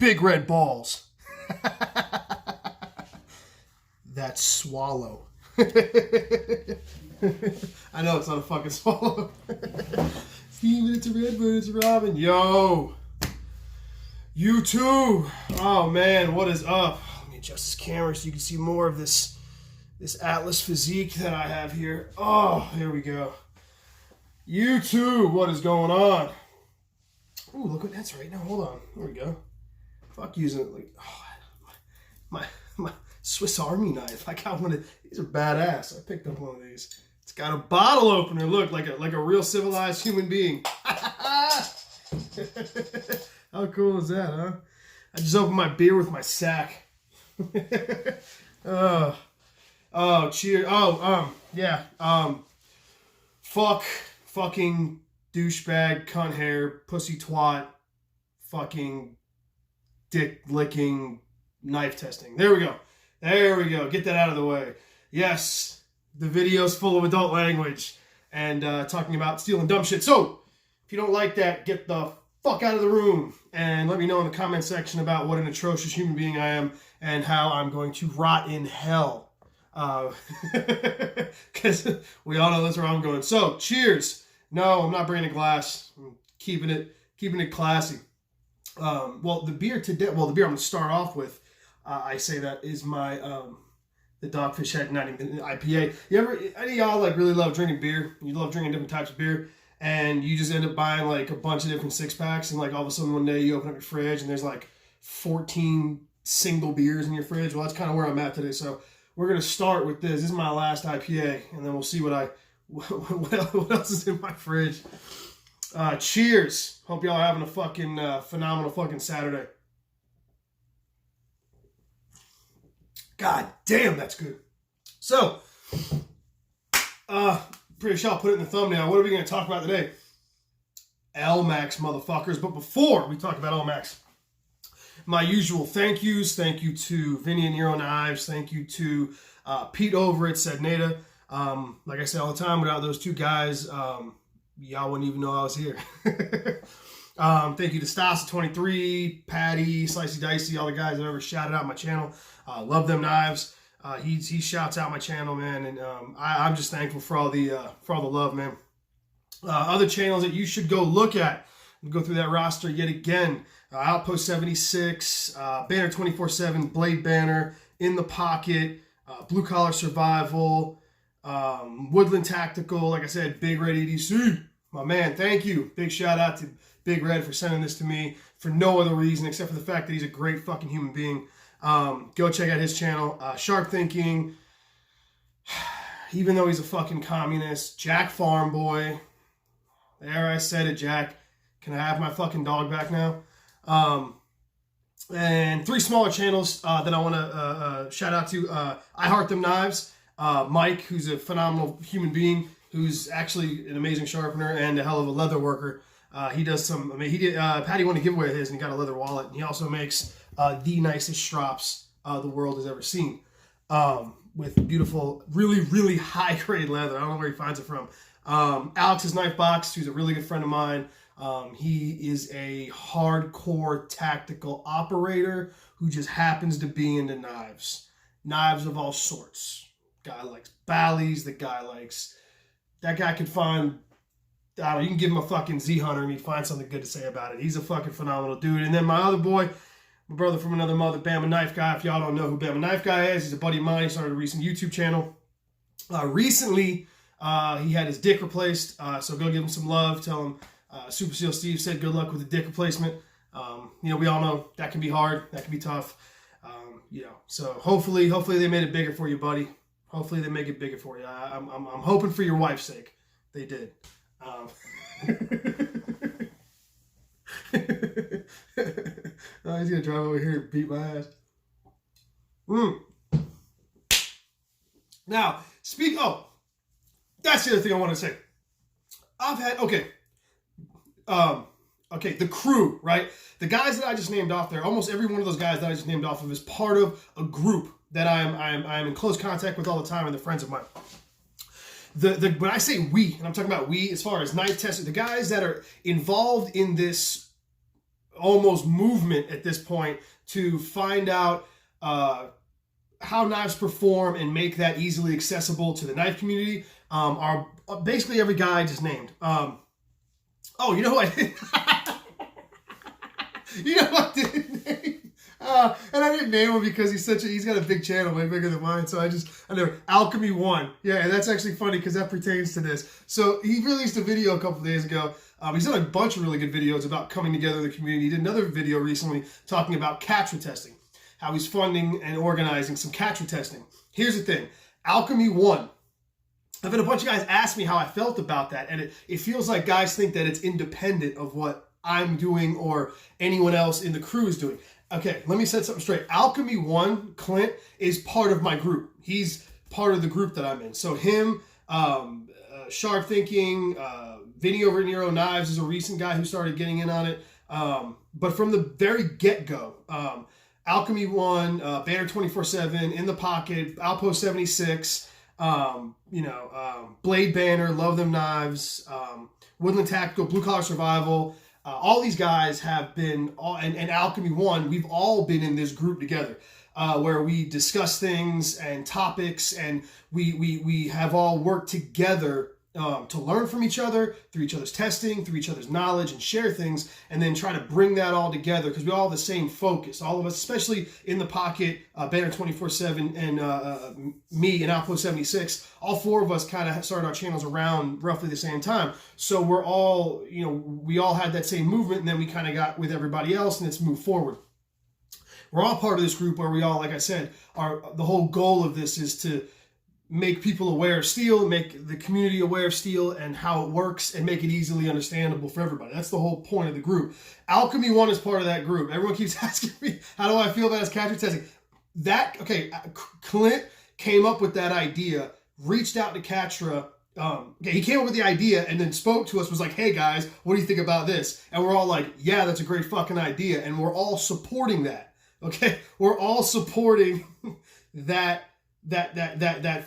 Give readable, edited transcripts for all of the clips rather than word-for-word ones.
big red balls. That's swallow. I know it's not a fucking swallow. Steven, it's a redbird, it's a robin. Yo. You too. Oh man, what is up? Let me adjust this camera so you can see more of this Atlas physique that I have here. Oh, here we go. You too, what is going on? Ooh, look what that's right now. Hold on. There we go. Fuck using it like my Swiss Army knife. I got one of these are badass. I picked up one of these. It's got a bottle opener. Look, like a real civilized human being. How cool is that, huh? I just opened my beer with my sack. Oh, cheers. Oh, yeah. Fucking douchebag, cunt hair, pussy twat, fucking dick licking, knife testing. There we go. There we go. Get that out of the way. Yes, the video's full of adult language and talking about stealing dumb shit. So, if you don't like that, get the fuck out of the room and let me know in the comment section about what an atrocious human being I am and how I'm going to rot in hell. Because we all know that's where I'm going. So, cheers. No, I'm not bringing a glass. I'm keeping it classy. Well, the beer today, the beer I'm going to start off with, I say that is my, the Dogfish Head 90-minute IPA. Any of y'all like really love drinking beer? You love drinking different types of beer, and you just end up buying like a bunch of different six packs, and like all of a sudden one day you open up your fridge and there's like 14 single beers in your fridge. Well, that's kind of where I'm at today. So we're going to start with this. This is my last IPA, and then we'll see what else is in my fridge. Cheers. Hope y'all are having a fucking phenomenal fucking Saturday. God damn, that's good. So, pretty sure I'll put it in the thumbnail. What are we going to talk about today? Lmax, motherfuckers. But before we talk about Lmax, my usual thank yous. Thank you to Vinny and Nero Knives. Thank you to Pete over at Sednata. Like I say all the time, without those two guys, y'all wouldn't even know I was here. Thank you to Stasa23, Patty, Slicey Dicey, all the guys that ever shouted out my channel. Love them knives. He shouts out my channel, man, and I'm just thankful for all the love, man. Other channels that you should go look at, go through that roster yet again. Outpost 76, Banner 24/7, Blade Banner, In the Pocket, Blue Collar Survival, Woodland Tactical. Like I said, Big Red EDC, my man. Thank you. Big shout out to Big Red for sending this to me for no other reason except for the fact that he's a great fucking human being. Go check out his channel. Sharp Thinking, even though he's a fucking communist. Jack Farm Boy. There, I said it, Jack. Can I have my fucking dog back now? And three smaller channels that I want to shout out to. I Heart Them Knives. Mike, who's a phenomenal human being, who's actually an amazing sharpener and a hell of a leather worker. He does some, Patty won a giveaway of his and he got a leather wallet. And he also makes the nicest strops the world has ever seen. With beautiful, really, really high grade leather. I don't know where he finds it from. Alex's Knife Box, who's a really good friend of mine. He is a hardcore tactical operator who just happens to be into knives. Knives of all sorts. Guy likes Bally's. That guy could find, I don't know, you can give him a fucking Z Hunter and he'd find something good to say about it. He's a fucking phenomenal dude. And then my other boy, my brother from another mother, Bama Knife Guy. If y'all don't know who Bama Knife Guy is, he's a buddy of mine. He started a recent YouTube channel. Recently, he had his dick replaced, so go give him some love. Tell him Super Seal Steve said good luck with the dick replacement. We all know that can be hard. That can be tough. So hopefully they made it bigger for you, buddy. Hopefully they make it bigger for you. I'm hoping for your wife's sake. They did. Oh, he's gonna drive over here and beat my ass. Now, that's the other thing I want to say. The crew, right? The guys that I just named off there, almost every one of those guys that I just named off of is part of a group that I'm in close contact with all the time and they're friends of mine. When I say we, and I'm talking about we as far as knife testers, the guys that are involved in this almost movement at this point to find out how knives perform and make that easily accessible to the knife community. Are basically every guy I just named. Oh, you know what? You know what I didn't name? And I didn't name him because he's got a big channel, way bigger than mine. So I know Alchemy 1. Yeah, and that's actually funny because that pertains to this. So he released a video a couple days ago. He's done a bunch of really good videos about coming together in the community. He did another video recently talking about Katra testing, how he's funding and organizing some Katra testing. Here's the thing, Alchemy 1. I've had a bunch of guys ask me how I felt about that, and it feels like guys think that it's independent of what I'm doing or anyone else in the crew is doing. Okay, let me set something straight. Alchemy 1, Clint, is part of my group. He's part of the group that I'm in. So him, Sharp Thinking, Vinny over at Nero Knives is a recent guy who started getting in on it. But from the very get-go, Alchemy 1, Banner 24/7, In the Pocket, Outpost 76, Blade Banner, Love Them Knives, Woodland Tactical, Blue Collar Survival. All these guys have been, and Alchemy 1, we've all been in this group together, where we discuss things and topics, and we have all worked together to learn from each other, through each other's testing, through each other's knowledge, and share things, and then try to bring that all together because we all have the same focus. All of us, especially In the Pocket, Banner 24/7, and me and Outpost 76, all four of us kind of started our channels around roughly the same time. So we're all, we all had that same movement, and then we kind of got with everybody else, and it's moved forward. We're all part of this group where we all, like I said, the whole goal of this is to make people aware of steel, make the community aware of steel and how it works, and make it easily understandable for everybody. That's the whole point of the group. Alchemy 1 is part of that group. Everyone keeps asking me, how do I feel about his Katra testing? Clint came up with that idea, reached out to Katra. He came up with the idea and then spoke to us, was like, hey guys, what do you think about this? And we're all like, yeah, that's a great fucking idea. And we're all supporting that. Okay? We're all supporting that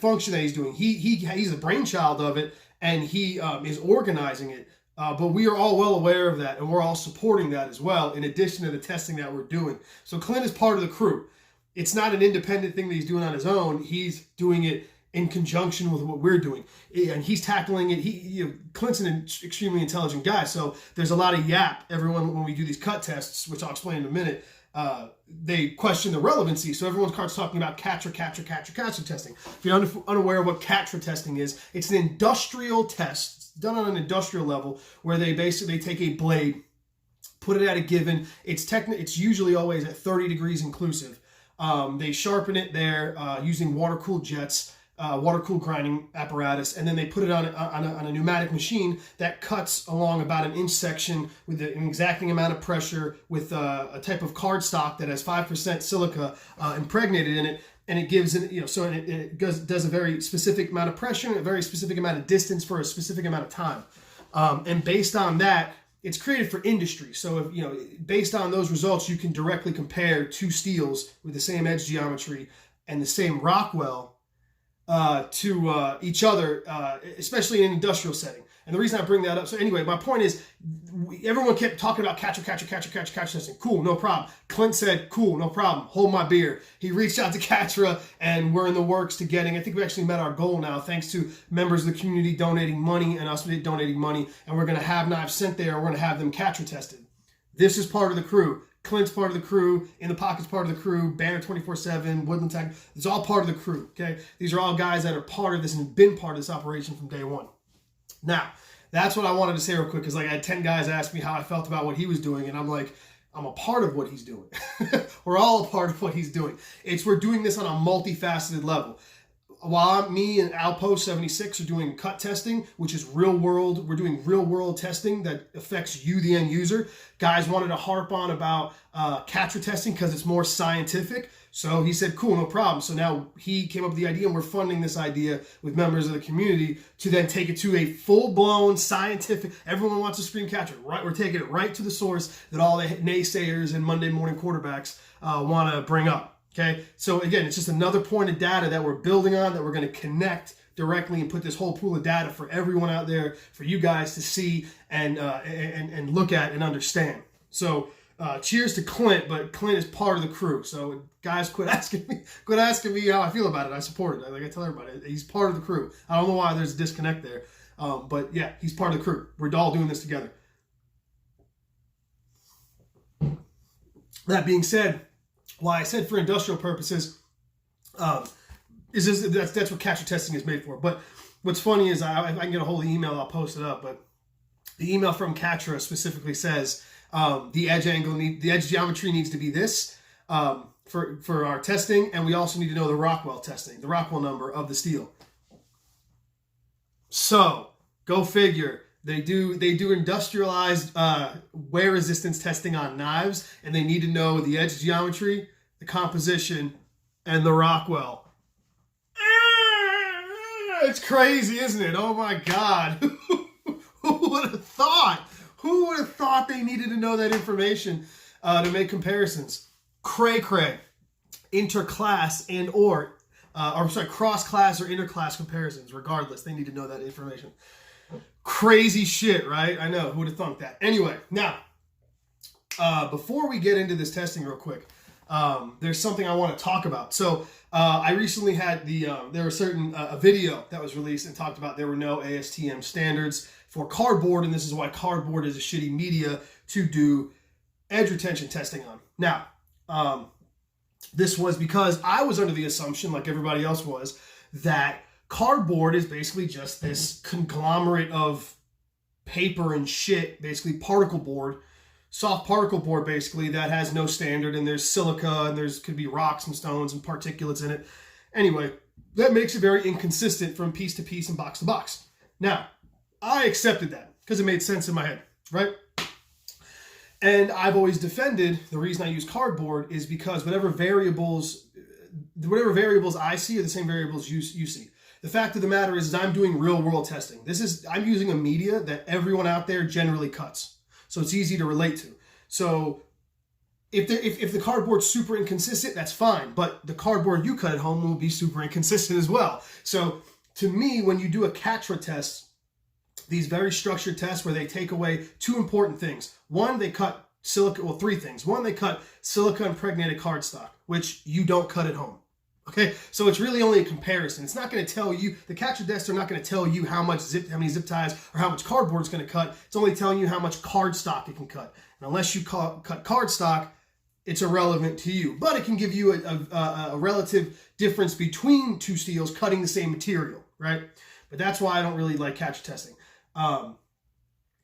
function that he's doing. He's a brainchild of it, and he is organizing it. But we are all well aware of that, and we're all supporting that as well, in addition to the testing that we're doing. So Clint is part of the crew. It's not an independent thing that he's doing on his own. He's doing it in conjunction with what we're doing, and he's tackling it. Clint's an extremely intelligent guy, so there's a lot of yap. Everyone, when we do these cut tests, which I'll explain in a minute, they question the relevancy. So everyone starts talking about Katra testing. If you're unaware of what Katra testing is, it's an industrial test. It's done on an industrial level where they basically take a blade, put it at a given. It's usually always at 30 degrees inclusive. They sharpen it there using water-cooled jets, water-cooled grinding apparatus, and then they put it on a pneumatic machine that cuts along about an inch section with an exacting amount of pressure with a type of cardstock that has 5% silica impregnated in it, and it gives it does a very specific amount of pressure and a very specific amount of distance for a specific amount of time, and based on that, it's created for industry. So if based on those results, you can directly compare two steels with the same edge geometry and the same Rockwell to each other, especially in an industrial setting. And the reason I bring that up, so anyway, my point is, everyone kept talking about Katra testing. Cool, no problem. Clint said, cool, no problem. Hold my beer. He reached out to Katra, and we're in the works to getting, I think we actually met our goal now, thanks to members of the community donating money and us donating money, and we're going to have knives sent there, and we're going to have them Katra tested. This is part of the crew. Clint's part of the crew, In the Pocket's part of the crew, Banner 24/7, Woodland Tech, it's all part of the crew, okay? These are all guys that are part of this and have been part of this operation from day one. Now, that's what I wanted to say real quick, because I had 10 guys ask me how I felt about what he was doing, and I'm like, I'm a part of what he's doing. We're all a part of what he's doing. We're doing this on a multifaceted level. While me and Outpost 76 are doing cut testing, which is real world, we're doing real world testing that affects you, the end user. Guys wanted to harp on about Katra testing because it's more scientific. So he said, cool, no problem. So now he came up with the idea, and we're funding this idea with members of the community to then take it to a full-blown scientific, everyone wants to scream Katra, right? We're taking it right to the source that all the naysayers and Monday morning quarterbacks want to bring up. Okay, so again, it's just another point of data that we're building on, that we're going to connect directly and put this whole pool of data for everyone out there, for you guys to see and look at and understand. So cheers to Clint, but Clint is part of the crew. So guys, quit asking me how I feel about it. I support it. Like I tell everybody, he's part of the crew. I don't know why there's a disconnect there. But yeah, he's part of the crew. We're all doing this together. That being said, why I said for industrial purposes, that's what Katra testing is made for. But what's funny is I can get a hold of the email, I'll post it up. But the email from Katra specifically says the edge geometry needs to be this for our testing, and we also need to know the Rockwell testing, the Rockwell number of the steel. So go figure. They do industrialized wear resistance testing on knives, and they need to know the edge geometry, the composition, and the Rockwell. It's crazy, isn't it? Oh my God. Who would have thought? Who would have thought they needed to know that information to make comparisons? Cray. Interclass and cross-class or interclass comparisons. Regardless, they need to know that information. Crazy shit, right? I know. Who would have thunk that? Anyway, now, before we get into this testing real quick, there's something I want to talk about. So I recently had there was a video that was released and talked about there were no ASTM standards for cardboard, and this is why cardboard is a shitty media to do edge retention testing on. Now, this was because I was under the assumption, like everybody else was, that cardboard is basically just this conglomerate of paper and shit, basically particle board, soft particle board basically, that has no standard, and there's silica, and could be rocks and stones and particulates in it. Anyway, that makes it very inconsistent from piece to piece and box to box. Now, I accepted that because it made sense in my head, right? And I've always defended the reason I use cardboard is because whatever variables I see are the same variables you see. The fact of the matter is I'm doing real world testing. I'm using a media that everyone out there generally cuts. So it's easy to relate to. So if the cardboard's super inconsistent, that's fine. But the cardboard you cut at home will be super inconsistent as well. So to me, when you do a Katra test, these very structured tests where they take away two important things. One, they cut silica, well, three things. One, they cut silica impregnated cardstock, which you don't cut at home. Okay, so it's really only a comparison. It's not going to tell you, the Katra tests are not going to tell you how many zip ties or how much cardboard it's going to cut. It's only telling you how much cardstock it can cut. And unless you cut cardstock, it's irrelevant to you. But it can give you a relative difference between two steels cutting the same material, right? But that's why I don't really like Katra testing.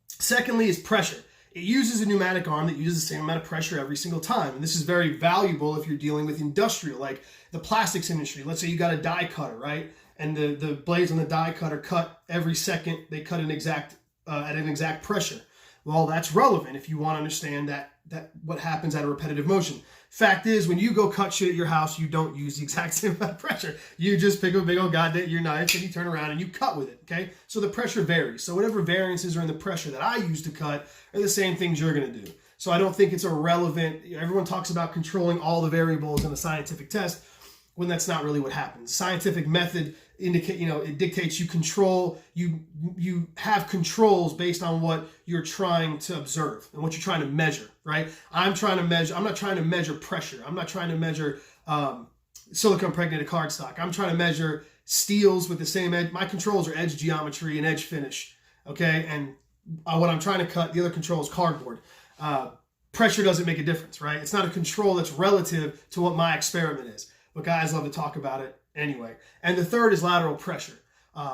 Secondly is pressure. It uses a pneumatic arm that uses the same amount of pressure every single time. And this is very valuable if you're dealing with industrial, like the plastics industry. Let's say you got a die cutter, right? And the blades on the die cutter cut every second. They cut at an exact pressure. Well, that's relevant if you want to understand that what happens at a repetitive motion. Fact is, when you go cut shit at your house, you don't use the exact same amount of pressure. You just pick a big old goddamn your knife and you turn around and you cut with it, okay? So the pressure varies. So whatever variances are in the pressure that I use to cut are the same things you're going to do. So I don't think it's irrelevant. Everyone talks about controlling all the variables in a scientific test when that's not really what happens. Scientific method it dictates you have controls based on what you're trying to observe and what you're trying to measure, right? I'm not trying to measure pressure. I'm not trying to measure silicone impregnated cardstock. I'm trying to measure steels with the same edge. My controls are edge geometry and edge finish, okay? And what I'm trying to cut, the other control is cardboard. Pressure doesn't make a difference, right? It's not a control that's relative to what my experiment is. But guys love to talk about it anyway. And the third is lateral pressure.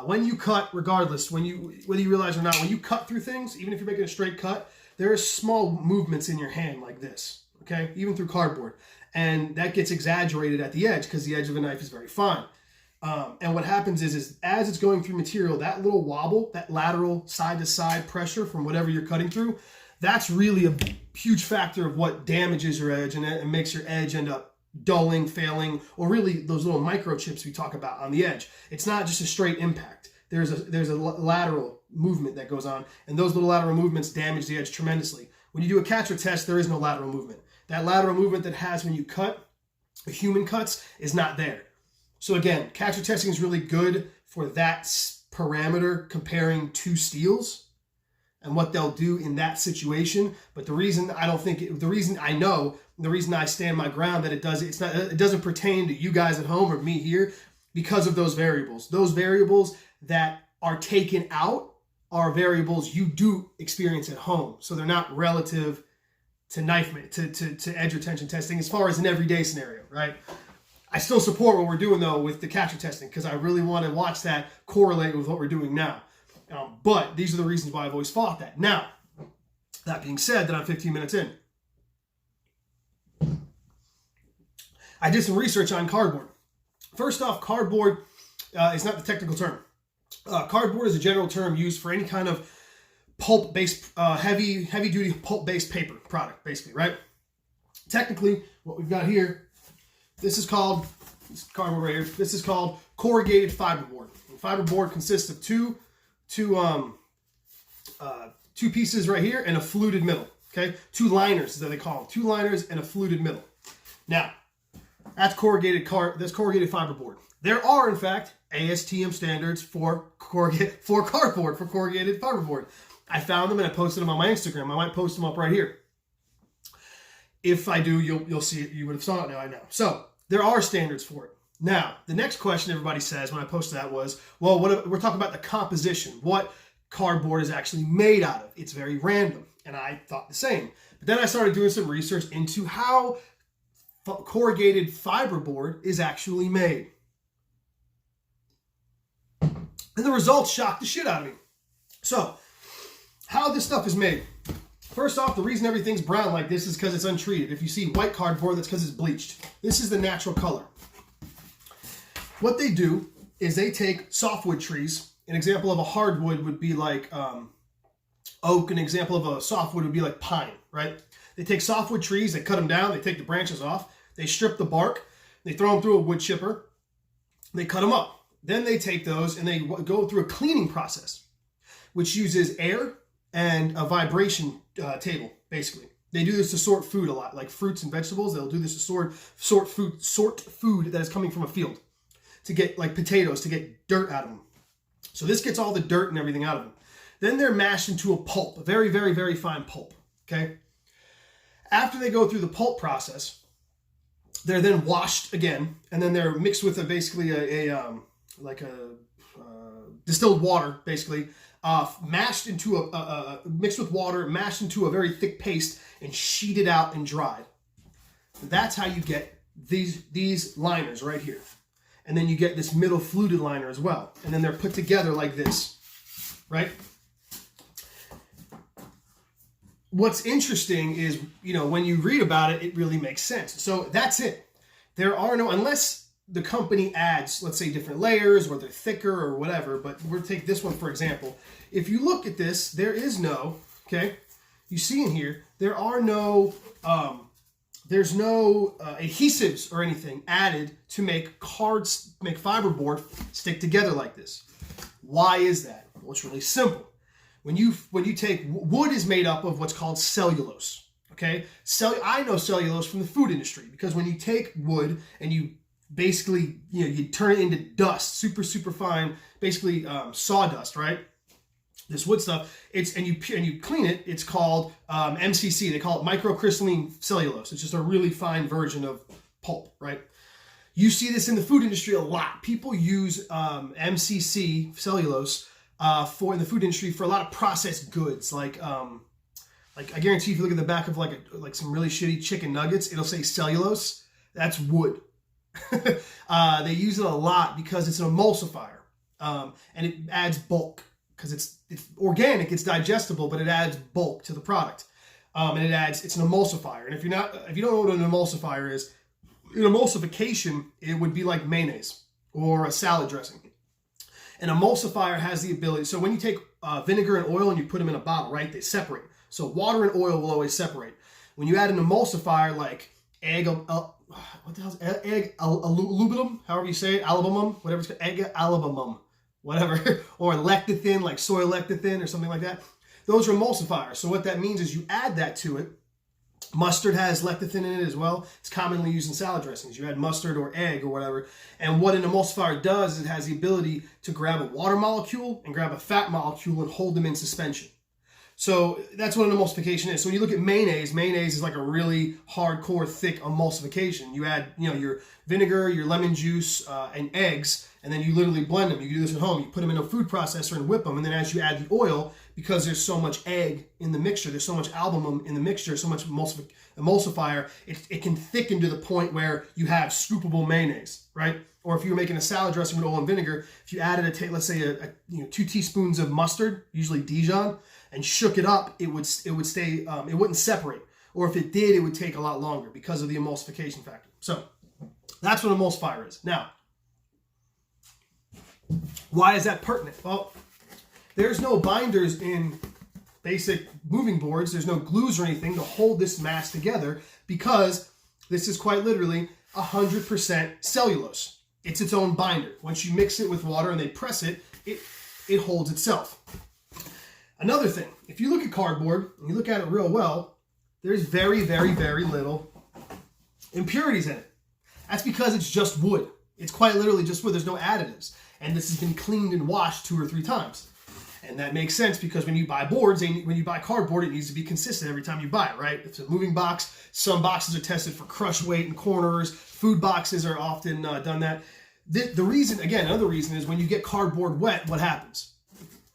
When you cut, regardless, whether you realize or not, when you cut through things, even if you're making a straight cut, there are small movements in your hand like this, okay? Even through cardboard. And that gets exaggerated at the edge because the edge of a knife is very fine. And what happens is as it's going through material, that little wobble, that lateral side-to-side pressure from whatever you're cutting through, that's really a huge factor of what damages your edge and makes your edge end up dulling, failing, or really those little microchips we talk about on the edge. It's not just a straight impact. There's a lateral movement that goes on, and those little lateral movements damage the edge tremendously. When you do a Katra test, there is no lateral movement. That lateral movement that has when you cut, the human cuts, is not there. So again, Katra testing is really good for that parameter comparing two steels. and what they'll do in that situation. But the reason I don't think, the reason I stand my ground that it doesn't pertain to you guys at home or me here, because of those variables. Those variables that are taken out are variables you do experience at home. So they're not relative to to edge retention testing as far as an everyday scenario, right? I still support what we're doing though with the Katra testing, because I really want to watch that correlate with what we're doing now. But these are the reasons why I've always fought that. Now, that being said, that I'm 15 minutes in, I did some research on cardboard. First off, cardboard is not the technical term. Cardboard is a general term used for any kind of pulp-based, heavy-duty pulp-based paper product, basically, right? Technically, what we've got here, this cardboard right here, this is called corrugated fiberboard. And fiberboard consists of two pieces right here and a fluted middle, okay? Two liners is what they call them. Two liners and a fluted middle. Now, that's corrugated fiberboard. There are, in fact, ASTM standards for corrugated fiberboard. I found them and I posted them on my Instagram. I might post them up right here. If I do, you'll see it. You would have saw it now, I know. So there are standards for it. Now, the next question everybody says when I posted that was, well, we're talking about the composition. What cardboard is actually made out of? It's very random. And I thought the same. But then I started doing some research into how corrugated fiberboard is actually made. And the results shocked the shit out of me. So, how this stuff is made. First off, the reason everything's brown like this is because it's untreated. If you see white cardboard, that's because it's bleached. This is the natural color. What they do is they take softwood trees. An example of a hardwood would be like oak. An example of a softwood would be like pine, right? They take softwood trees, they cut them down, they take the branches off, they strip the bark, they throw them through a wood chipper, they cut them up. Then they take those and they go through a cleaning process, which uses air and a vibration table, basically. They do this to sort food a lot, like fruits and vegetables. They'll do this to sort food that is coming from a field, to get like potatoes, to get dirt out of them. So this gets all the dirt and everything out of them. Then they're mashed into a pulp, a very, very, very fine pulp, okay? After they go through the pulp process, they're then washed again, and then they're mixed with basically distilled water, basically, mixed with water, mashed into a very thick paste, and sheeted out and dried. That's how you get these liners right here. And then you get this middle fluted liner as well. And then they're put together like this, right? What's interesting is, when you read about it, it really makes sense. So that's it. There are no, unless the company adds, let's say, different layers or they're thicker or whatever, but we'll take this one for example. If you look at this, there is no, okay, you see in here, there are no, there's no adhesives or anything added to make fiberboard stick together like this. Why is that? Well, it's really simple. When you take, wood is made up of what's called cellulose, okay? I know cellulose from the food industry, because when you take wood and you basically, you turn it into dust, super, super fine, basically sawdust, right? This wood stuff, and you clean it, it's called MCC. They call it microcrystalline cellulose. It's just a really fine version of pulp, right? You see this in the food industry a lot. People use MCC cellulose in the food industry for a lot of processed goods, like I guarantee if you look at the back of like some really shitty chicken nuggets, it'll say cellulose. That's wood. They use it a lot because it's an emulsifier, and it adds bulk because it's organic, it's digestible, but it adds bulk to the product, and it's an emulsifier. And if you don't know what an emulsifier is, an emulsification, it would be like mayonnaise or a salad dressing. An emulsifier has the ability, so when you take vinegar and oil and you put them in a bottle, right, they separate. So water and oil will always separate. When you add an emulsifier like egg aluminum, however you say it, alabumum, whatever it's called, egg alabumum, whatever, or lecithin, like soy lecithin or something like that. Those are emulsifiers. So what that means is you add that to it. Mustard has lecithin in it as well. It's commonly used in salad dressings. You add mustard or egg or whatever. And what an emulsifier does is it has the ability to grab a water molecule and grab a fat molecule and hold them in suspension. So that's what an emulsification is. So when you look at mayonnaise is like a really hardcore, thick emulsification. You add, your vinegar, your lemon juice, and eggs, and then you literally blend them. You can do this at home. You put them in a food processor and whip them, and then as you add the oil, because there's so much egg in the mixture, there's so much albumin in the mixture, so much emulsifier, it can thicken to the point where you have scoopable mayonnaise, right? Or if you were making a salad dressing with oil and vinegar, if you added let's say 2 teaspoons of mustard, usually Dijon, and shook it up, it would stay, it wouldn't separate. Or if it did, it would take a lot longer because of the emulsification factor. So that's what an emulsifier is. Now, why is that pertinent? Well, there's no binders in basic moving boards. There's no glues or anything to hold this mass together because this is quite literally 100% cellulose. It's its own binder. Once you mix it with water and they press it, it holds itself. Another thing, if you look at cardboard and you look at it real well, there's very, very, very little impurities in it. That's because it's just wood. It's quite literally just wood. There's no additives. And this has been cleaned and washed 2 or 3 times. And that makes sense because when you buy boards, when you buy cardboard, it needs to be consistent every time you buy it, right? If it's a moving box, some boxes are tested for crush weight and corners. Food boxes are often done that. The reason, again, another reason is when you get cardboard wet, what happens?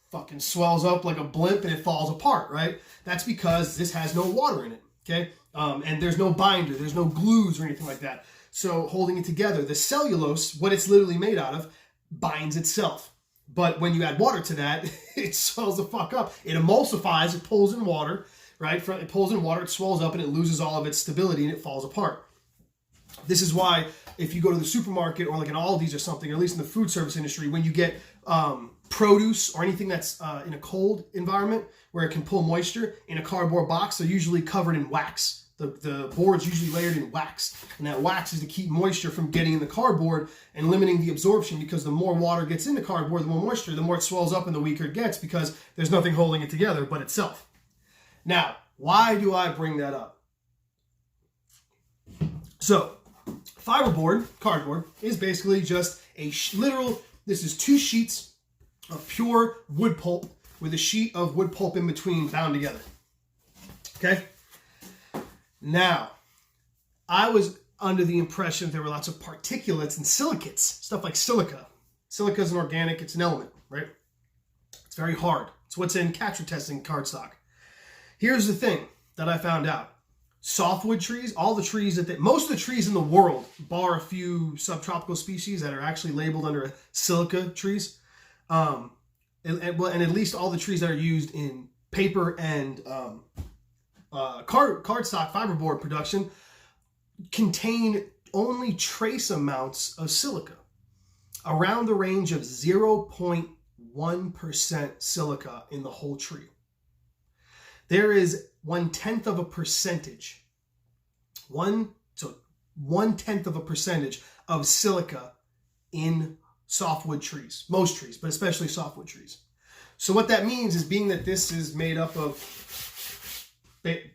Fucking swells up like a blimp and it falls apart, right? That's because this has no water in it, okay? And there's no binder, there's no glues or anything like that. So holding it together, the cellulose, what it's literally made out of, binds itself. But when you add water to that, it swells the fuck up. It emulsifies, it pulls in water, right? It pulls in water, it swells up and it loses all of its stability and it falls apart. This is why if you go to the supermarket or like an Aldi's or something, or at least in the food service industry, when you get produce or anything that's in a cold environment where it can pull moisture in a cardboard box, they're usually covered in wax. The board's usually layered in wax, and that wax is to keep moisture from getting in the cardboard and limiting the absorption, because the more water gets into cardboard, the more moisture, the more it swells up and the weaker it gets because there's nothing holding it together but itself. Now, why do I bring that up? So, fiberboard, cardboard, is basically just a this is 2 sheets of pure wood pulp with a sheet of wood pulp in between bound together. Okay? Now, I was under the impression there were lots of particulates and silicates, stuff like silica. Silica is an organic, it's an element, right? It's very hard. It's what's in Katra testing cardstock. Here's the thing that I found out. Softwood trees, most of the trees in the world, bar a few subtropical species that are actually labeled under silica trees, and at least all the trees that are used in paper and cardstock fiberboard production contain only trace amounts of silica, around the range of 0.1% silica in the whole tree. There is 1/10 of a percentage, 1/10 of a percentage of silica in softwood trees, most trees, but especially softwood trees. So what that means is, being that this is made up of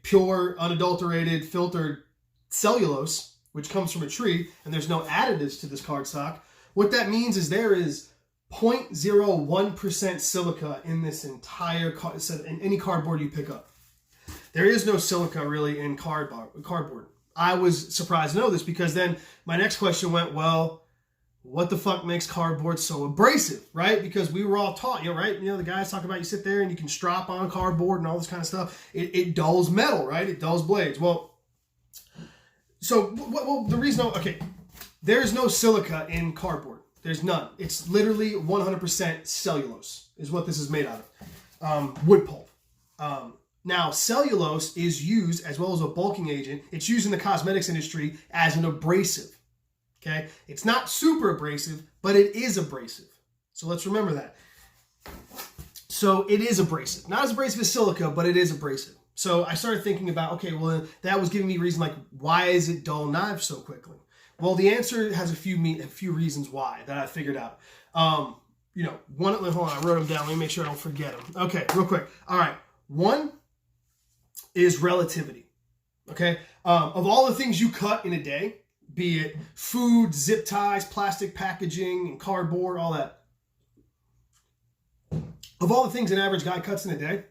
pure, unadulterated, filtered cellulose, which comes from a tree, and there's no additives to this cardstock, what that means is there is 0.01% silica in this entire in any cardboard you pick up. There is no silica really in cardboard. I was surprised to know this, because then my next question went, well, what the fuck makes cardboard so abrasive, right? Because we were all taught, right? The guys talk about you sit there and you can strap on cardboard and all this kind of stuff. It dulls metal, right? It dulls blades. Well, the reason, okay, there's no silica in cardboard. There's none. It's literally 100% cellulose is what this is made out of. Wood pulp. Now, cellulose is used, as well as a bulking agent, it's used in the cosmetics industry as an abrasive. Okay, it's not super abrasive, but it is abrasive. So let's remember that. So it is abrasive. Not as abrasive as silica, but it is abrasive. So I started thinking about, okay, well, that was giving me reason, like, why is it dull knives so quickly? Well, the answer has a few reasons why that I figured out. Hold on, I wrote them down. Let me make sure I don't forget them. Okay, real quick. All right, one is relativity. Okay, of all the things you cut in a day, be it food, zip ties, plastic packaging, and cardboard, all that. Of all the things an average guy cuts in a day,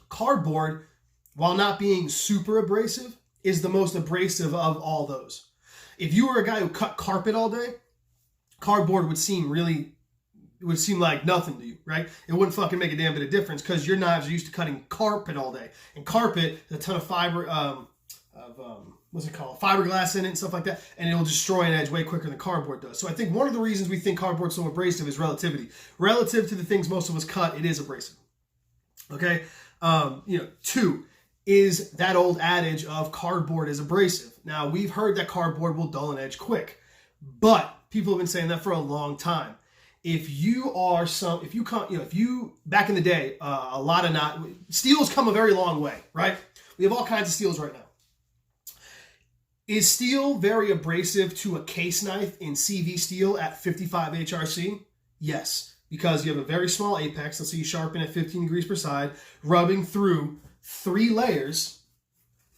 Cardboard, while not being super abrasive, is the most abrasive of all those. If you were a guy who cut carpet all day, cardboard would seem like nothing to you, right? It wouldn't fucking make a damn bit of difference because your knives are used to cutting carpet all day. And carpet, there's a ton of fiberglass in it and stuff like that, and it'll destroy an edge way quicker than cardboard does. So I think one of the reasons we think cardboard's so abrasive is relativity. Relative to the things most of us cut, it is abrasive. Okay? 2 is that old adage of cardboard is abrasive. Now, we've heard that cardboard will dull an edge quick, but people have been saying that for a long time. Back in the day, a lot of steel's come a very long way, right? We have all kinds of steels right now. Is steel very abrasive to a case knife in CV steel at 55 HRC? Yes, because you have a very small apex. Let's say you sharpen at 15 degrees per side, rubbing through 3 layers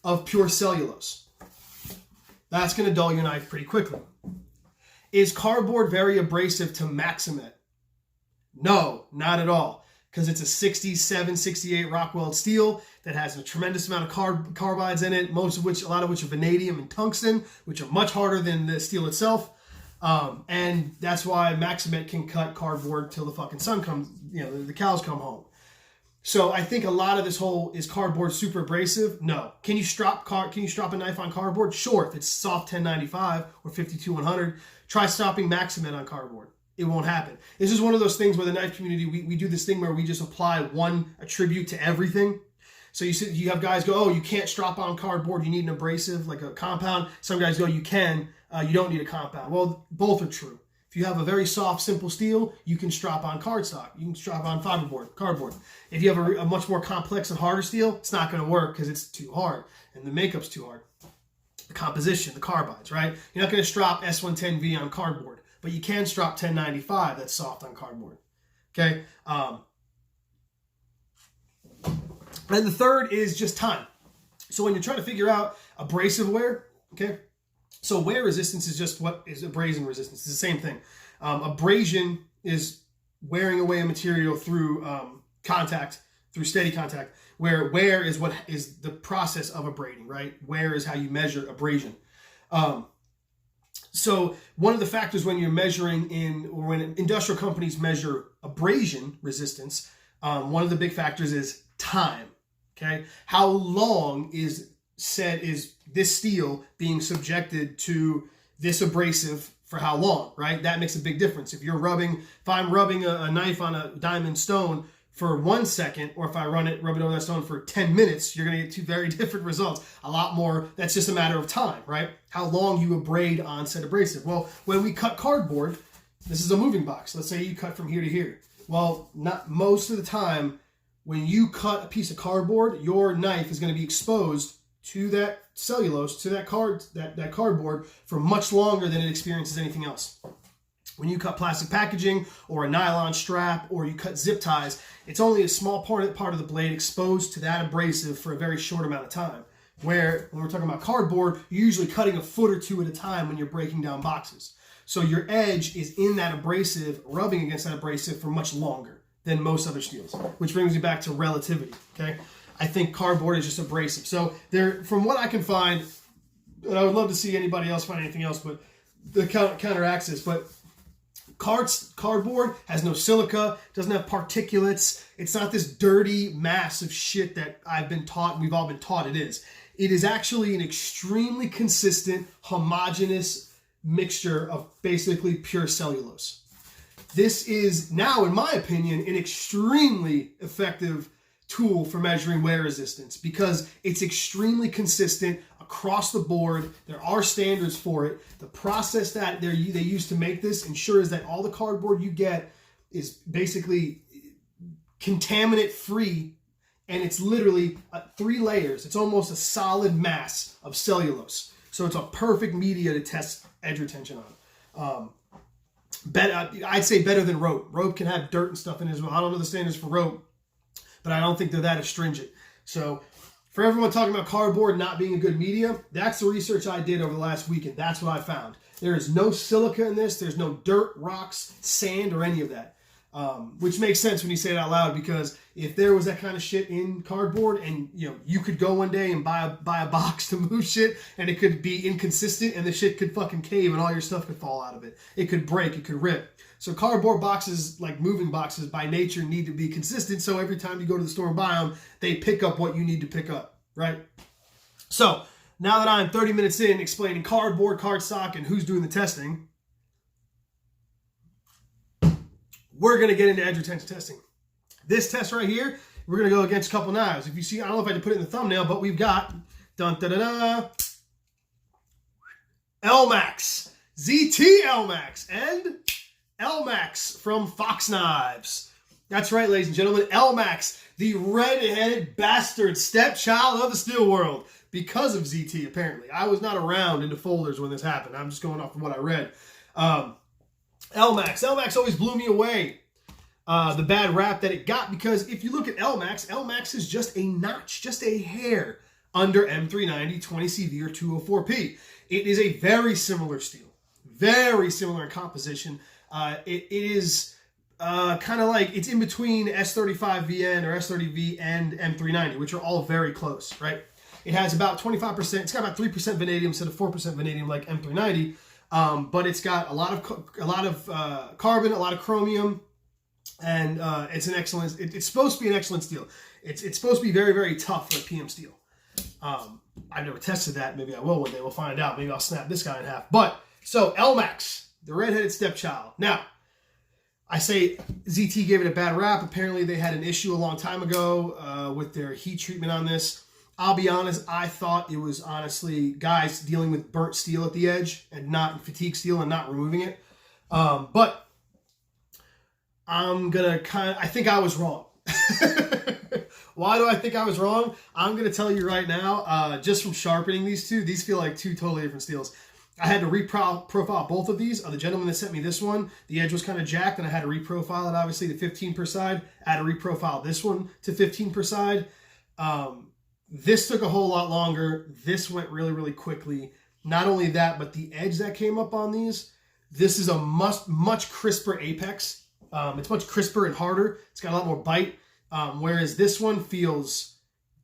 of pure cellulose. That's going to dull your knife pretty quickly. Is cardboard very abrasive to Maximet? No, not at all. Because it's a 67, 68 Rockweld steel that has a tremendous amount of carbides in it, a lot of which are vanadium and tungsten, which are much harder than the steel itself. And that's why Maximet can cut cardboard till the fucking sun comes, the cows come home. So I think a lot of this whole, is cardboard super abrasive? No. Can you strap a knife on cardboard? Sure, if it's soft 1095 or 52-100. Try stopping Maximet on cardboard. It won't happen. This is one of those things where the knife community, we do this thing where we just apply one attribute to everything. So you have guys go, oh, you can't strap on cardboard, you need an abrasive, like a compound. Some guys go, you can, you don't need a compound. Well, both are true. If you have a very soft, simple steel, you can strap on cardstock. You can strap on cardboard. If you have a much more complex and harder steel, it's not going to work because it's too hard and the makeup's too hard. The composition, the carbides, right? You're not going to strap S110V on cardboard, but you can strap 1095 that's soft on cardboard. Okay? And the third is just time. So when you're trying to figure out abrasive wear, okay? So wear resistance is just what is abrasion resistance. It's the same thing. Abrasion is wearing away a material through contact, through steady contact, where wear is what is the process of abrading, right? Wear is how you measure abrasion. So one of the factors when you're measuring or when industrial companies measure abrasion resistance, one of the big factors is time, okay? How long is this steel being subjected to this abrasive for how long, right? That makes a big difference. If I'm rubbing a knife on a diamond stone for 1 second, or if I rub it over that stone for 10 minutes, you're going to get 2 very different results. A lot more, that's just a matter of time, right? How long you abrade on said abrasive. Well, when we cut cardboard, this is a moving box. Let's say you cut from here to here. Well, not most of the time, when you cut a piece of cardboard, your knife is going to be exposed to that cellulose, to that cardboard for much longer than it experiences anything else. When you cut plastic packaging or a nylon strap or you cut zip ties, it's only a small part of the blade exposed to that abrasive for a very short amount of time. Where when we're talking about cardboard, you're usually cutting a foot or 2 at a time when you're breaking down boxes. So your edge is in that abrasive, rubbing against that abrasive for much longer than most other steels, which brings me back to relativity, okay? I think cardboard is just abrasive. So from what I can find, and I would love to see anybody else find anything else, but the counteracts this, but cardboard has no silica, doesn't have particulates. It's not this dirty mass of shit that we've all been taught it is. It is actually an extremely consistent, homogeneous mixture of basically pure cellulose. This is now, in my opinion, an extremely effective tool for measuring wear resistance because it's extremely consistent across the board. There are standards for it. The process that they use to make this ensures that all the cardboard you get is basically contaminant free, and it's literally 3 layers. It's almost a solid mass of cellulose. So it's a perfect media to test edge retention on. I'd say better than rope. Rope can have dirt and stuff in it as well. I don't know the standards for rope, but I don't think they're that astringent. So for everyone talking about cardboard not being a good medium, that's the research I did over the last week, and that's what I found. There is no silica in this. There's no dirt, rocks, sand, or any of that. which makes sense when you say it out loud, because if there was that kind of shit in cardboard, and you could go one day and buy a box to move shit, and it could be inconsistent, and the shit could fucking cave, and all your stuff could fall out of it. It could break, it could rip. So cardboard boxes, like moving boxes, by nature need to be consistent. So every time you go to the store and buy them, they pick up what you need to pick up, right? So now that I'm 30 minutes in explaining cardboard, cardstock, and who's doing the testing, we're going to get into edge retention testing. This test right here, we're going to go against a couple knives. If you see, I don't know if I can put it in the thumbnail, but we've got Elmax, ZT Elmax, and Elmax from Fox Knives. That's right, ladies and gentlemen, Elmax, the red-headed bastard stepchild of the steel world, because of ZT, apparently. I was not around in the folders when this happened. I'm just going off of what I read. Elmax always blew me away, the bad rap that it got, because if you look at Elmax is just a notch, just a hair under M390, 20CV, or 204P. It is a very similar steel, very similar in composition. It is kind of like, it's in between S35VN or S30V and M390, which are all very close, right? It has about 25%, it's got about 3% vanadium instead of 4% vanadium like M390, but it's got a lot of carbon, a lot of chromium, and it's an excellent, it's supposed to be an excellent steel. It's supposed to be very, very tough like PM steel. I've never tested that. Maybe I will one day. We'll find out. Maybe I'll snap this guy in half. But, so Elmax, the redheaded stepchild. Now, I say ZT gave it a bad rap. Apparently they had an issue a long time ago with their heat treatment on this. I'll be honest, I thought it was honestly guys dealing with burnt steel at the edge and not fatigue steel and not removing it. But I'm going to I think I was wrong. Why do I think I was wrong? I'm going to tell you right now, just from sharpening these two, these feel like two totally different steels. I had to reprofile both of these. The gentleman that sent me this one, the edge was kind of jacked, and I had to reprofile it, obviously, to 15 per side. I had to reprofile this one to 15 per side. This took a whole lot longer. This went really, really quickly. Not only that, but the edge that came up on these, this is a much crisper apex. It's much crisper and harder. It's got a lot more bite. Whereas this one feels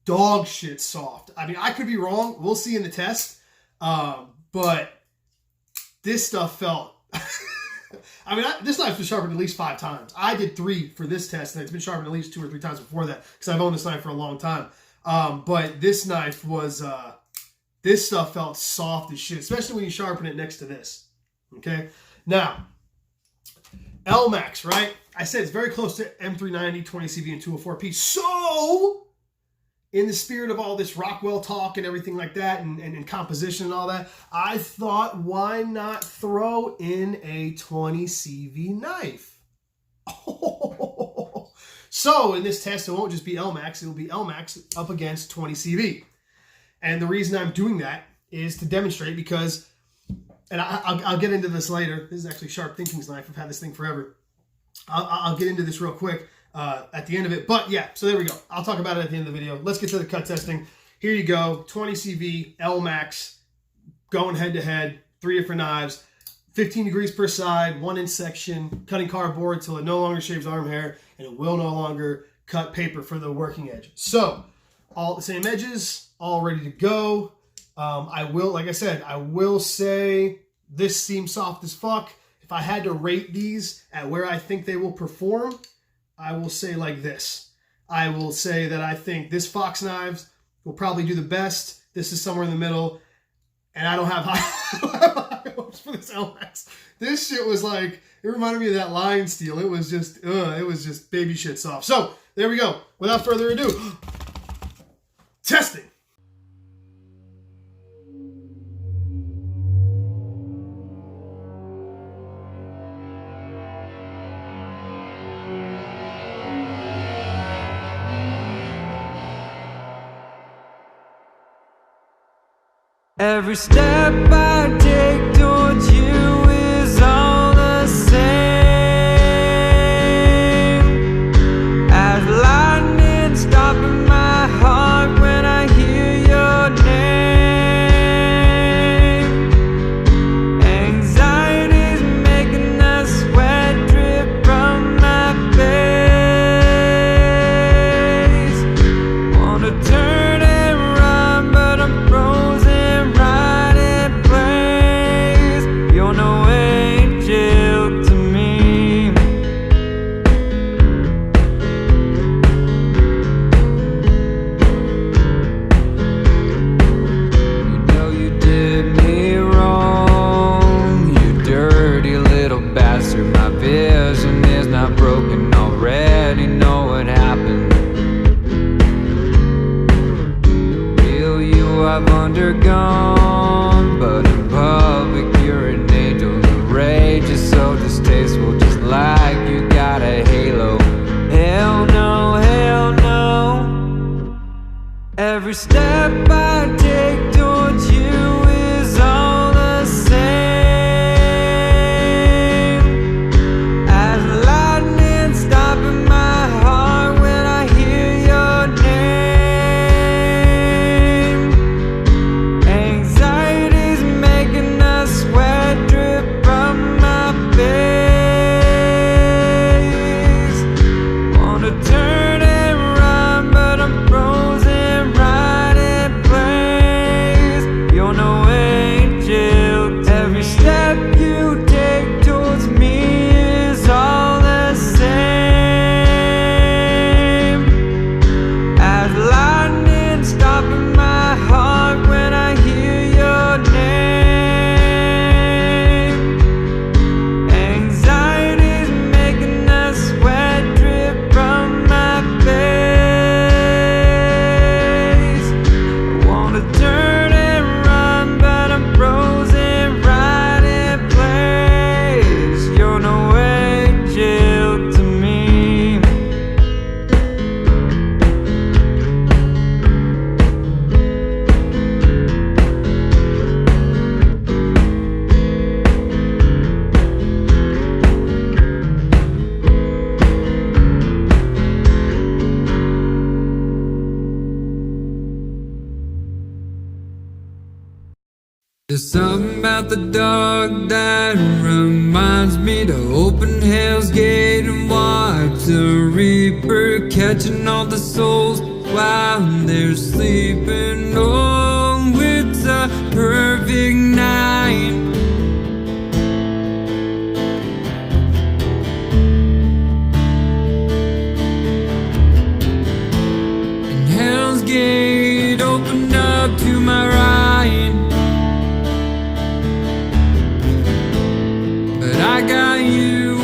dog shit soft. I mean, I could be wrong. We'll see in the test. But this stuff felt... I mean, this knife's been sharpened at least 5 times. I did 3 for this test, and it's been sharpened at least 2 or 3 times before that, because I've owned this knife for a long time. But this knife was... this stuff felt soft as shit, especially when you sharpen it next to this. Okay? Now, Elmax, right? I said it's very close to M390, 20CV, and 204P. So, in the spirit of all this Rockwell talk and everything like that, and composition and all that, I thought, why not throw in a 20CV knife? Oh. So, in this test, it won't just be Elmax. It will be Elmax up against 20CV. And the reason I'm doing that is to demonstrate, because, and I'll get into this later. This is actually Sharp Thinking's knife. I've had this thing forever. I'll get into this real quick at the end of it. But yeah, so there we go. I'll talk about it at the end of the video. Let's get to the cut testing. Here you go. 20 CV, Elmax, going head to head, 3 different knives, 15 degrees per side, 1 inch section, cutting cardboard till it no longer shaves arm hair, and it will no longer cut paper for the working edge. So, all the same edges, all ready to go. I will, like I said, I will say this seems soft as fuck. If I had to rate these at where I think they will perform, I will say like this. I will say that I think this Fox Knives will probably do the best. This is somewhere in the middle. And I don't have high hopes for this Elmax. This shit was like, it reminded me of that Lion Steel. It was just baby shit soft. So, there we go. Without further ado, testing. Every step I take towards you is all the same, as lightning stopping my heart when I hear your name. Anxiety's making the sweat drip from my undergone, but in public you're an angel. The rage is so distasteful, just like you got a halo. Hell no, hell no. Every step I take towards you is all the same. As lightning stopping my heart when I hear your name. Anxiety's making the sweat drip from my face. Wanna turn and run, but I'm frozen right in place. You're no angel. Every step you take towards me is all the same. As lightning stopping my heart when I hear your name. Anxiety's making the sweat drip from my face. I wanna turn and run, but I'm frozen right in place. You're no angel to me. There's something about the dark that reminds me to open Hell's Gate and watch the Reaper catching all the souls while they're sleeping. Oh, it's a perfect night. And Hell's Gate opened up to my right. But I got you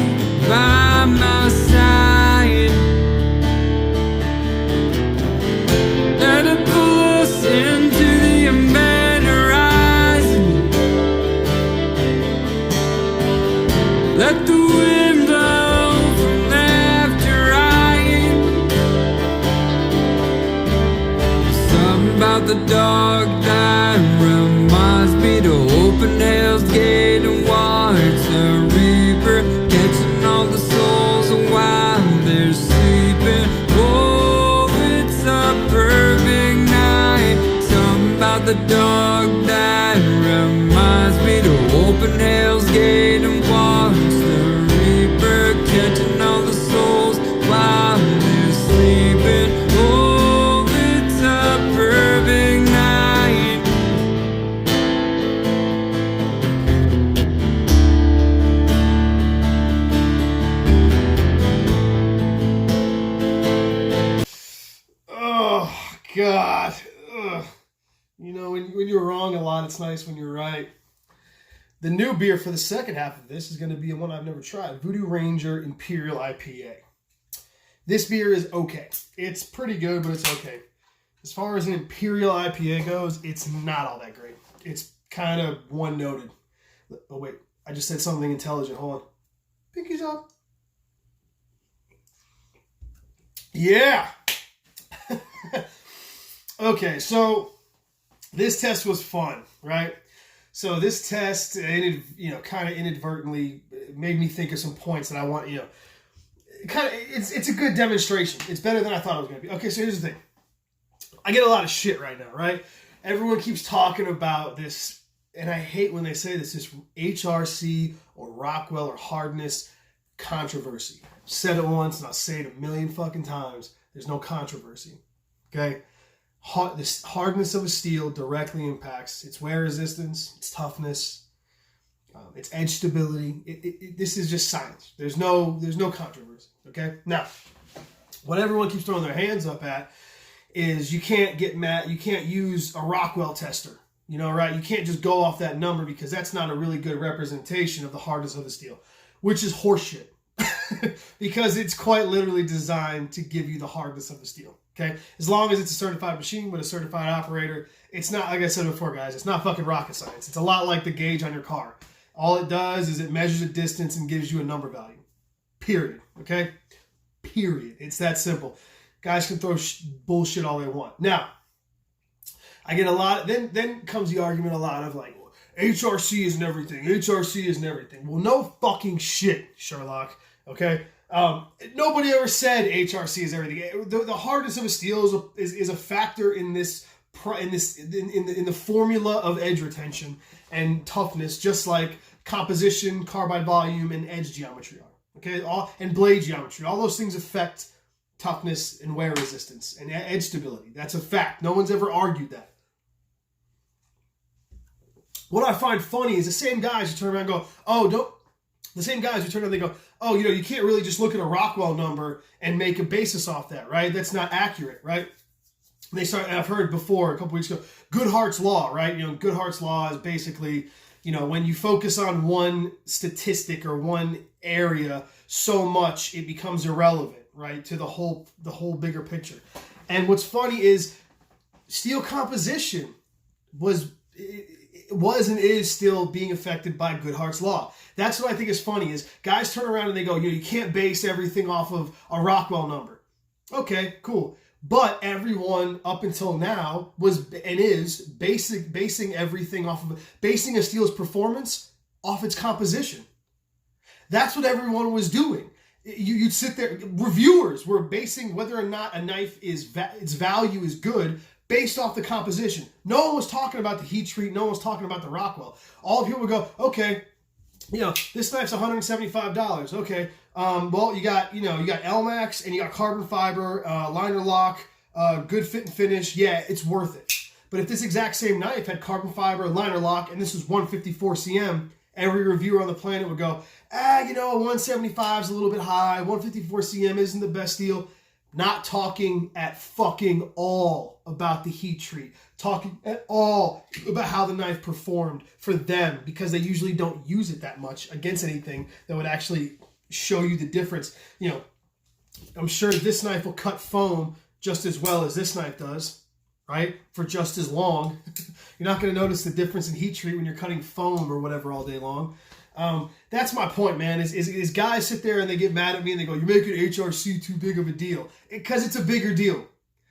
by my side. Let it pull us into the embedded horizon. Let the wind blow from left to right. Something about the dark that reminds me to open Hell's Gate and watch the Reaper catching all the souls while they're sleeping. Oh, it's a perfect night. Something about the dark that reminds me to open Hell's Gate and watch the Reaper catching all the souls while they're sleeping. Oh, it's a perfect night. Oh, God. Ugh. You know, when you're wrong a lot, it's nice when you're right. The new beer for the second half of this is going to be one I've never tried. Voodoo Ranger Imperial IPA. This beer is okay. It's pretty good, but it's okay. As far as an Imperial IPA goes, it's not all that great. It's kind of one-noted. Oh, wait. I just said something intelligent. Hold on. Pinkies up. Yeah. Okay, so this test was fun, right? So this test, kind of inadvertently made me think of some points that I want, it's a good demonstration. It's better than I thought it was going to be. Okay, so here's the thing. I get a lot of shit right now, right? Everyone keeps talking about this, and I hate when they say this HRC or Rockwell or hardness controversy. I've said it once, and I'll say it a million fucking times. There's no controversy, okay? The hardness of a steel directly impacts its wear resistance, its toughness, its edge stability. This is just science. There's no controversy. Okay. Now, what everyone keeps throwing their hands up at is you can't get mad. You can't use a Rockwell tester. Right? You can't just go off that number because that's not a really good representation of the hardness of the steel, which is horseshit. Because it's quite literally designed to give you the hardness of the steel. Okay, as long as it's a certified machine with a certified operator It's not, like I said before, guys, it's not fucking rocket science. It's a lot like the gauge on your car. All it does is it measures a distance and gives you a number value. Period. Okay? Period. It's that simple. Guys can throw bullshit all they want. Now, I get a lot, then comes the argument a lot of like, HRC isn't everything. HRC isn't everything. Well, no fucking shit, Sherlock. Okay? Nobody ever said HRC is everything. The hardness of a steel is a factor in this in the formula of edge retention and toughness, just like composition, carbide volume, and edge geometry are. Okay, and blade geometry. All those things affect toughness and wear resistance and edge stability. That's a fact. No one's ever argued that. What I find funny is the same guys who turn around and go, the same guys who turn around and they go, you can't really just look at a Rockwell number and make a basis off that, right? That's not accurate, right? And I've heard before, a couple weeks ago, Goodhart's Law, right? Goodhart's Law is basically, when you focus on one statistic or one area so much, it becomes irrelevant, right? To the whole bigger picture. And what's funny is steel composition was and is still being affected by Goodhart's Law. That's what I think is funny is guys turn around and they go, you can't base everything off of a Rockwell number. Okay, cool. But everyone up until now was and is basing everything off of basing a steel's performance off its composition. That's what everyone was doing. You'd sit there, reviewers were basing whether or not a knife its value is good based off the composition. No one was talking about the heat treat. No one was talking about the Rockwell. All people would go, okay, this knife's $175. Okay, well, you got Elmax and you got carbon fiber, liner lock, good fit and finish. Yeah, it's worth it. But if this exact same knife had carbon fiber, liner lock, and this was 154 cm, every reviewer on the planet would go, 175 is a little bit high. 154 cm isn't the best steel. Not talking at fucking all about the heat treat. Talking at all about how the knife performed for them because they usually don't use it that much against anything that would actually show you the difference. I'm sure this knife will cut foam just as well as this knife does, right? For just as long. You're not going to notice the difference in heat treat when you're cutting foam or whatever all day long. That's my point, man, is guys sit there and they get mad at me and they go, you're making HRC too big of a deal. Because it's a bigger deal.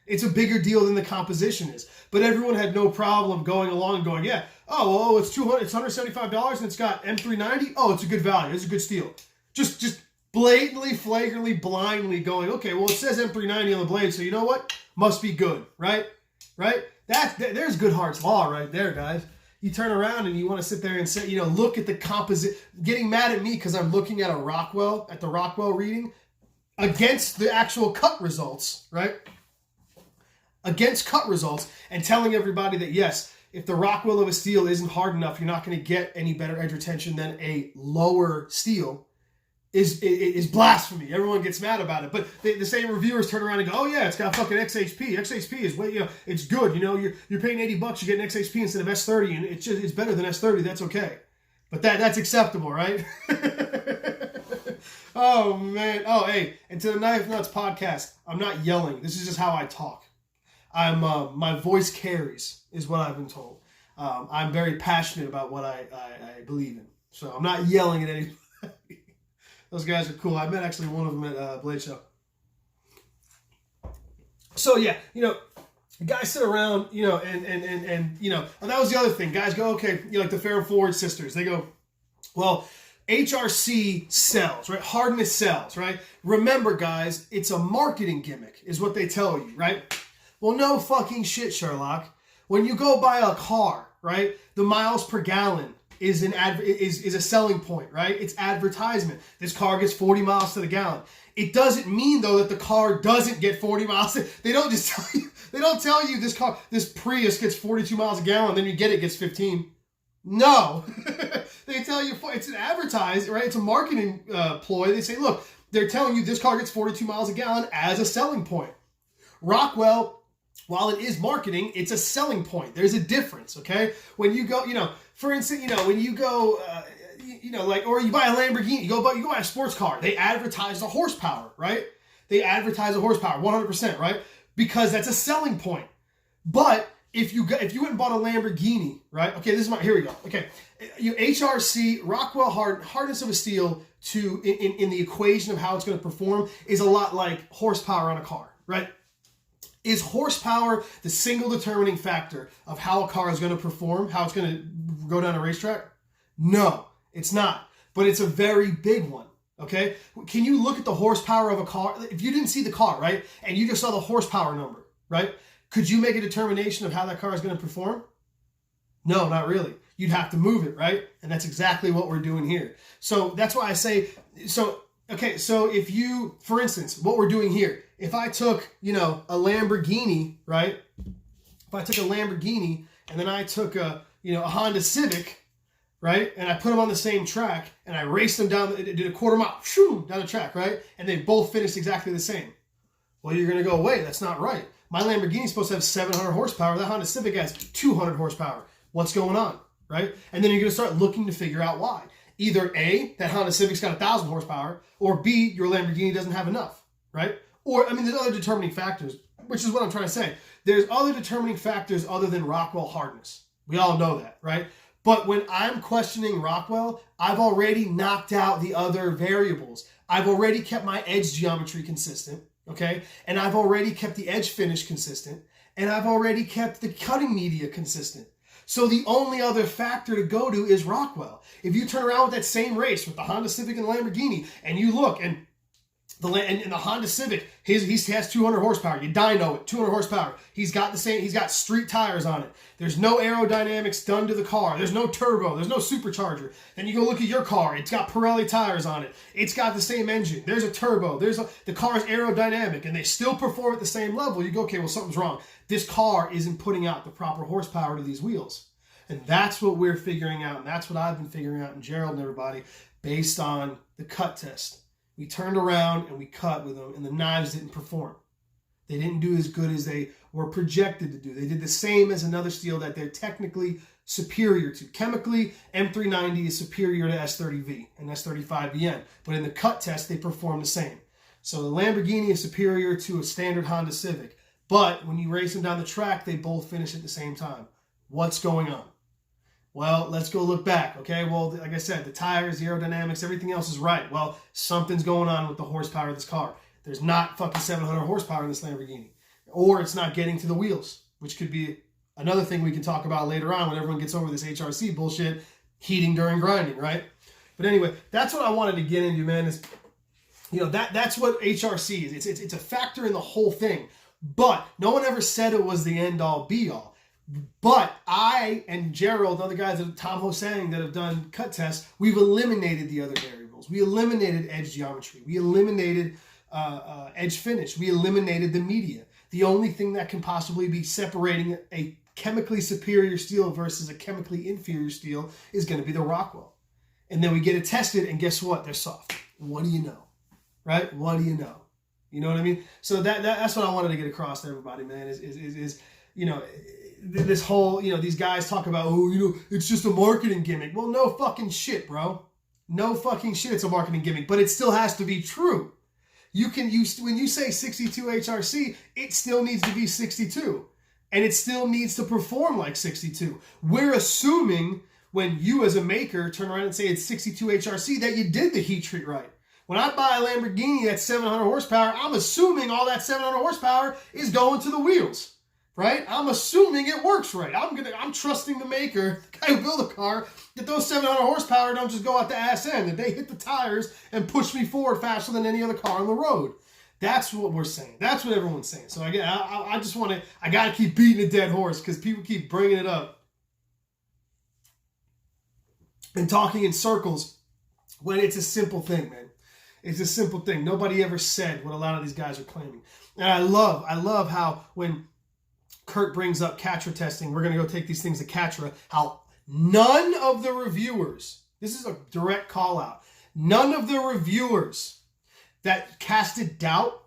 It's a bigger deal than the composition is. But everyone had no problem going along and going, yeah, it's $175 and it's got M390. Oh, it's a good value. It's a good steel. Just blatantly, flagrantly, blindly going, okay, well, it says M390 on the blade, so you know what? Must be good, right? Right? There's Goodhart's Law right there, guys. You turn around and you want to sit there and say, look at the composite, getting mad at me because I'm looking at the Rockwell reading against the actual cut results, right? Against cut results and telling everybody that, yes, if the Rockwell of a steel isn't hard enough, you're not going to get any better edge retention than a lower steel is blasphemy. Everyone gets mad about it. But the same reviewers turn around and go, oh yeah, it's got fucking XHP. XHP is, it's good. You're paying $80, you're getting XHP instead of S30, and it's better than S30. That's okay. But that's acceptable, right? Oh, man. Oh, hey, and to the Knife Nuts podcast, I'm not yelling. This is just how I talk. My voice carries, is what I've been told. I'm very passionate about what I believe in. So I'm not yelling at anybody. Those guys are cool. I met actually one of them at Blade Show. So yeah, guys sit around, and that was the other thing. Guys go, okay, like the Farrah Ford sisters. They go, well, HRC sells, right? Hardness sells, right? Remember, guys, it's a marketing gimmick, is what they tell you, right? Well, no fucking shit, Sherlock. When you go buy a car, right, the miles per gallon is a selling point, right? It's advertisement. This car gets 40 miles to the gallon. It doesn't mean though that the car doesn't get 40 miles. They don't just tell you. They don't tell you this Prius gets 42 miles a gallon, then you get it gets 15. No, they tell you it's an advertise, right? It's a marketing ploy. They say, look, they're telling you this car gets 42 miles a gallon as a selling point. Rockwell, while it is marketing, it's a selling point. There's a difference, okay? When you go, for instance, when you go, or you buy a Lamborghini, you go buy a sports car. They advertise the horsepower, right? They advertise the horsepower, 100%, right? Because that's a selling point. But if you went and bought a Lamborghini, right? Okay, here we go. Okay, HRC, Rockwell hardness of a steel in the equation of how it's going to perform is a lot like horsepower on a car, right? Is horsepower the single determining factor of how a car is going to perform, how it's going to go down a racetrack? No, it's not. But it's a very big one, okay? Can you look at the horsepower of a car? If you didn't see the car, right, and you just saw the horsepower number, right, could you make a determination of how that car is going to perform? No, not really. You'd have to move it, right? And that's exactly what we're doing here. So that's why I say, so if you, for instance, what we're doing here, if I took, a Lamborghini, right? If I took a Lamborghini and then I took a Honda Civic, right? And I put them on the same track and I raced them down, did a quarter mile, down the track, right? And they both finished exactly the same. Well, you're going to go, wait, that's not right. My Lamborghini is supposed to have 700 horsepower. That Honda Civic has 200 horsepower. What's going on, right? And then you're going to start looking to figure out why. Either A, that Honda Civic's got 1,000 horsepower, or B, your Lamborghini doesn't have enough, right? Or, there's other determining factors, which is what I'm trying to say. There's other determining factors other than Rockwell hardness. We all know that, right? But when I'm questioning Rockwell, I've already knocked out the other variables. I've already kept my edge geometry consistent, okay? And I've already kept the edge finish consistent. And I've already kept the cutting media consistent. So the only other factor to go to is Rockwell. If you turn around with that same race with the Honda Civic and the Lamborghini, and you look, and the Honda Civic, he has 200 horsepower. You dyno it, 200 horsepower. He's got street tires on it. There's no aerodynamics done to the car. There's no turbo. There's no supercharger. Then you go look at your car. It's got Pirelli tires on it. It's got the same engine. There's a turbo. The car is aerodynamic, and they still perform at the same level. You go, okay, well, something's wrong. This car isn't putting out the proper horsepower to these wheels. And that's what we're figuring out, and that's what I've been figuring out, and Gerald and everybody, based on the cut test. We turned around and we cut with them, and the knives didn't perform. They didn't do as good as they were projected to do. They did the same as another steel that they're technically superior to. Chemically, M390 is superior to S30V and S35VN, but in the cut test, they perform the same. So the Lamborghini is superior to a standard Honda Civic, but when you race them down the track, they both finish at the same time. What's going on? Well, let's go look back, okay? Well, like I said, the tires, the aerodynamics, everything else is right. Well, something's going on with the horsepower of this car. There's not fucking 700 horsepower in this Lamborghini. Or it's not getting to the wheels, which could be another thing we can talk about later on when everyone gets over this HRC bullshit, heating during grinding, right? But anyway, that's what I wanted to get into, man, is, that's what HRC is. It's a factor in the whole thing. But no one ever said it was the end-all, be-all. But I and Gerald, other guys, Tom Hosang, that have done cut tests, we've eliminated the other variables. We eliminated edge geometry. We eliminated edge finish. We eliminated the media. The only thing that can possibly be separating a chemically superior steel versus a chemically inferior steel is going to be the Rockwell. And then we get it tested, and guess what? They're soft. What do you know? Right? What do you know? You know what I mean? So that's what I wanted to get across to everybody, man, is this whole, these guys talk about, it's just a marketing gimmick. Well, no fucking shit, bro. No fucking shit, it's a marketing gimmick, but it still has to be true. When you say 62 HRC, it still needs to be 62. And it still needs to perform like 62. We're assuming when you as a maker turn around and say it's 62 HRC that you did the heat treat right. When I buy a Lamborghini that's 700 horsepower, I'm assuming all that 700 horsepower is going to the wheels. Right? I'm assuming it works right. I'm trusting the maker, the guy who built the car, that those 700 horsepower don't just go out the ass end, that they hit the tires and push me forward faster than any other car on the road. That's what we're saying. That's what everyone's saying. So I just want to, I got to keep beating a dead horse because people keep bringing it up and talking in circles when it's a simple thing, man. It's a simple thing. Nobody ever said what a lot of these guys are claiming. And I love how when Kurt brings up Katra testing, we're going to go take these things to Katra, how none of the reviewers, this is a direct call out, none of the reviewers that casted doubt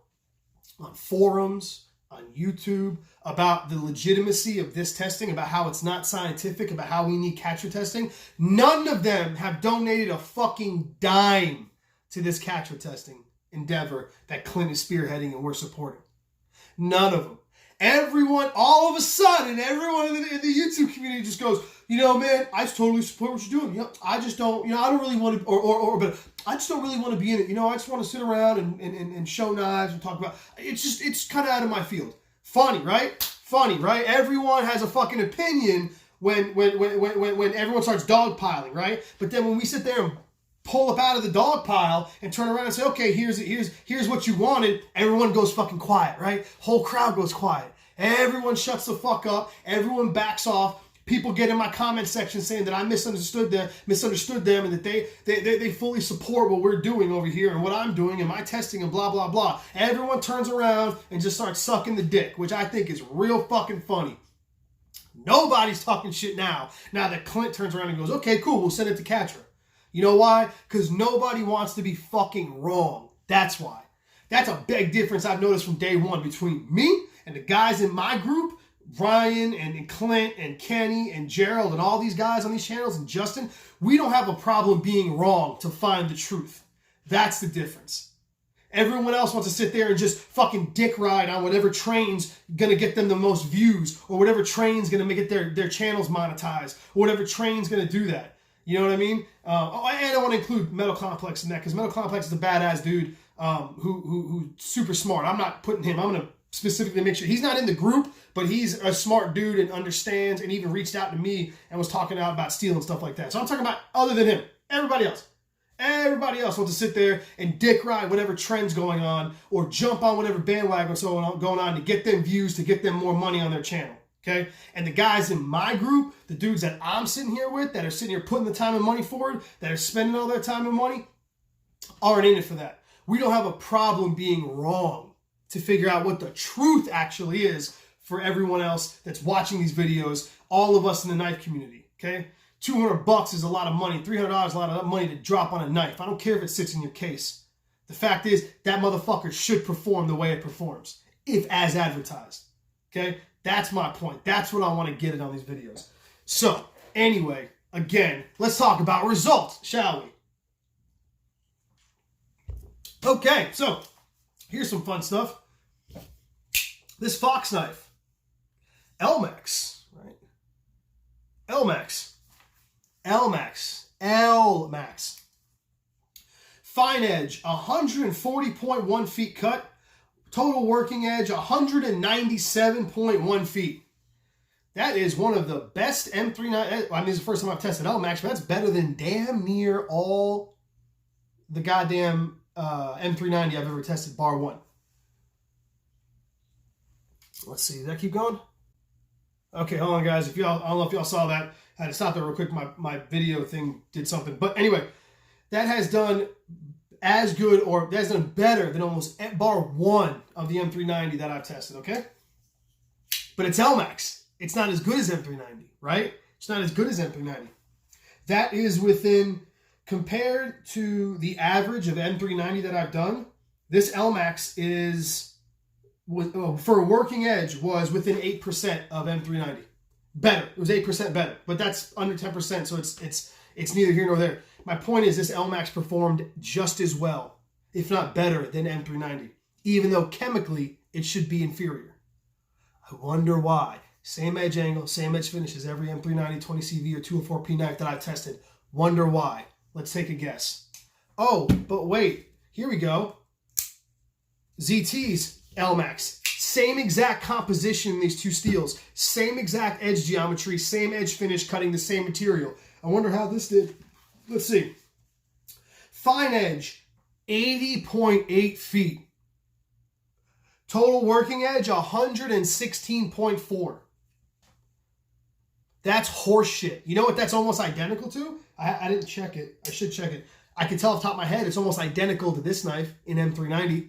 on forums, on YouTube, about the legitimacy of this testing, about how it's not scientific, about how we need Katra testing, none of them have donated a fucking dime to this Katra testing endeavor that Clint is spearheading and we're supporting. None of them. everyone, all of a sudden, everyone in the YouTube community just goes, you know, man, I totally support what you're doing. You know, I just don't, you know, I don't really want to, but I just don't really want to be in it. You know, I just want to sit around and show knives and talk about, it's kind of out of my field. Funny, right? Funny, right? Everyone has a fucking opinion when everyone starts dogpiling, right? But then when we sit there and pull up out of the dog pile and turn around and say, okay, here's what you wanted, everyone goes fucking quiet, right? Whole crowd goes quiet. Everyone shuts the fuck up. Everyone backs off. People get in my comment section saying that I misunderstood them and that they fully support what we're doing over here and what I'm doing and my testing and blah, blah, blah. Everyone turns around and just starts sucking the dick, which I think is real fucking funny. Nobody's talking shit now that Clint turns around and goes, okay, cool, we'll send it to Katra. You know why? Because nobody wants to be fucking wrong. That's why. That's a big difference I've noticed from day one between me and the guys in my group, Ryan and Clint and Kenny and Gerald and all these guys on these channels and Justin. We don't have a problem being wrong to find the truth. That's the difference. Everyone else wants to sit there and just fucking dick ride on whatever train's gonna get them the most views or whatever train's gonna get their channels monetized or whatever train's gonna do that. You know what I mean? And I want to include Metal Complex in that because Metal Complex is a badass dude who's super smart. I'm not putting him. I'm going to specifically make sure he's not in the group, but he's a smart dude and understands and even reached out to me and was talking out about steel and stuff like that. So I'm talking about other than him, everybody else. Everybody else wants to sit there and dick ride whatever trend's going on or jump on whatever bandwagon's going on to get them views, to get them more money on their channel. Okay, and the guys in my group, the dudes that I'm sitting here with, that are sitting here putting the time and money forward, that are spending all their time and money, aren't in it for that. We don't have a problem being wrong to figure out what the truth actually is for everyone else that's watching these videos, all of us in the knife community, okay? $200 is a lot of money, $300 is a lot of money to drop on a knife. I don't care if it sits in your case. The fact is, that motherfucker should perform the way it performs, if as advertised, okay? That's my point. That's what I want to get at on these videos. So, anyway, again, let's talk about results, shall we? Okay, so, here's some fun stuff. This fox knife. Elmax, right? Elmax. Fine edge, 140.1 feet cut. Total working edge, 197.1 feet. That is one of the best M39. I mean, it's the first time I've tested Lmax, but that's better than damn near all the goddamn M390 I've ever tested, bar one. Let's see, did that keep going? Okay, hold on, guys. I don't know if y'all saw that. I had to stop there real quick. My video thing did something. But anyway, that has done as good or that's done better than almost bar one of the M390 that I've tested, okay? But it's Elmax. It's not as good as M390, right? It's not as good as M390. That is within, compared to the average of M390 that I've done, this Elmax is, for a working edge, was within 8% of M390. Better. It was 8% better, but that's under 10%, so it's neither here nor there. My point is this Elmax performed just as well, if not better, than M390, even though chemically it should be inferior. I wonder why. Same edge angle, same edge finish as every M390, 20CV, or 204P knife that I've tested. Wonder why. Let's take a guess. Oh, but wait. Here we go. ZT's Elmax. Same exact composition in these two steels. Same exact edge geometry, same edge finish, cutting the same material. I wonder how this did. Let's see. Fine edge, 80.8 feet. Total working edge, 116.4. That's horse shit. You know what that's almost identical to? I didn't check it. I should check it. I can tell off the top of my head it's almost identical to this knife in M390.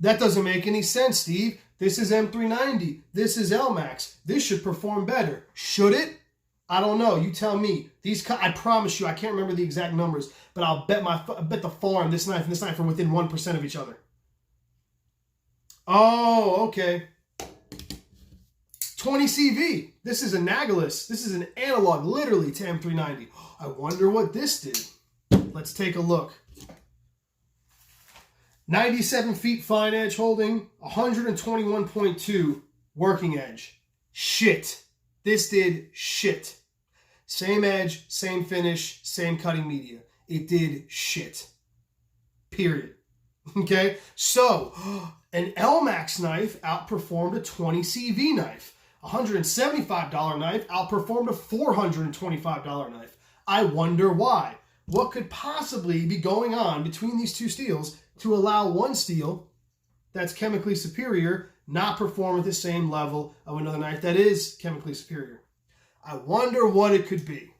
That doesn't make any sense, Steve. This is M390. This is Elmax. This should perform better. Should it? I don't know. You tell me. I promise you, I can't remember the exact numbers, but I'll bet the farm this knife and this knife are within 1% of each other. Oh, okay. 20 CV. This is analogous. This is an analog, literally, to M390. I wonder what this did. Let's take a look. 97 feet fine edge holding, 121.2 working edge. Shit. This did shit. Same edge, same finish, same cutting media. It did shit. Period. Okay? So, an Elmax knife outperformed a 20 CV knife. A $175 knife outperformed a $425 knife. I wonder why. What could possibly be going on between these two steels to allow one steel that's chemically superior not perform at the same level of another knife that is chemically superior? I wonder what it could be.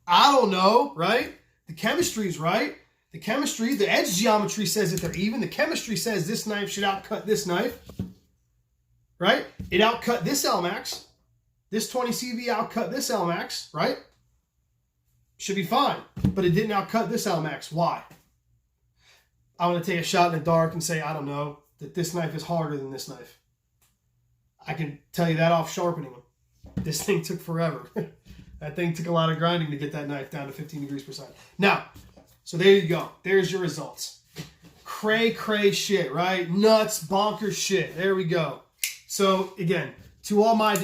I don't know, right? The chemistry's right. The chemistry, the edge geometry says that they're even. The chemistry says this knife should outcut this knife, right? It outcut this Lmax. This 20 CV outcut this Lmax, right? Should be fine, but it didn't outcut this Lmax. Why? I want to take a shot in the dark and say, I don't know, that this knife is harder than this knife. I can tell you that off sharpening them. This thing took forever. That thing took a lot of grinding to get that knife down to 15 degrees per side. Now, so there you go. There's your results. Cray shit, right? Nuts, bonkers shit. There we go. So again, to all my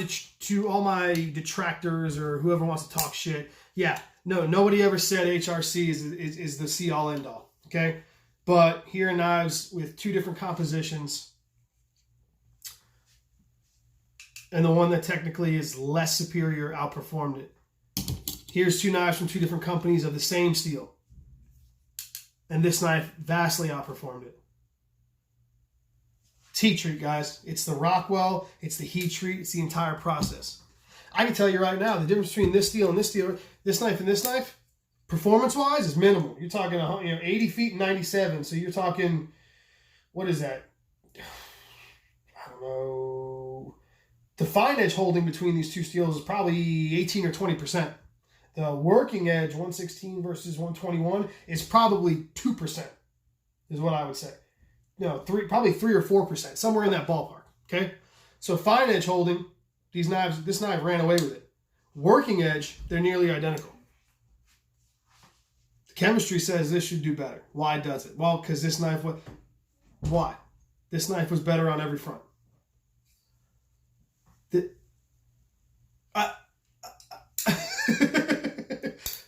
detractors or whoever wants to talk shit, yeah, no, nobody ever said HRC is the see all end all. Okay, but here are knives with two different compositions, and the one that technically is less superior outperformed it. Here's two knives from two different companies of the same steel, and this knife vastly outperformed it. It's heat treat, guys. It's the Rockwell, it's the heat treat, it's the entire process. I can tell you right now, the difference between this steel and this steel, this knife and this knife, performance-wise, is minimal. You're talking 80 feet and 97, so you're talking, what is that? I don't know. The fine edge holding between these two steels is probably 18 or 20%. The working edge, 116 versus 121, is probably 2%, is what I would say. Probably 3 or 4%, somewhere in that ballpark, okay? So fine edge holding, this knife ran away with it. Working edge, they're nearly identical. The chemistry says this should do better. Why does it? Well, because this knife was... Why? This knife was better on every front.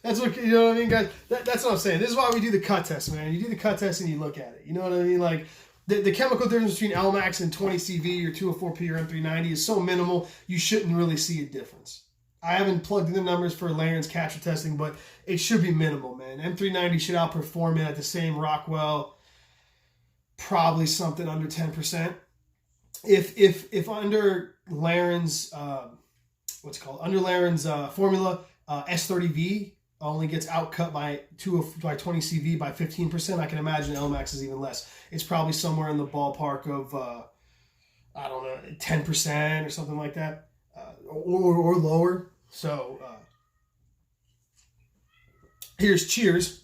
That's what, you know what I mean, guys? That's what I'm saying. This is why we do the cut test, man. You do the cut test and you look at it. You know what I mean? Like, the chemical difference between Lmax and 20 CV or 204P or M390 is so minimal, you shouldn't really see a difference. I haven't plugged in the numbers for Laren's Katra testing, but it should be minimal, man. M390 should outperform it at the same Rockwell, probably something under 10%. If under Laren's, under Laren's formula, S30V only gets outcut by 20 CV by 15%. I can imagine Elmax is even less. It's probably somewhere in the ballpark of, 10% or something like that, or lower. So here's cheers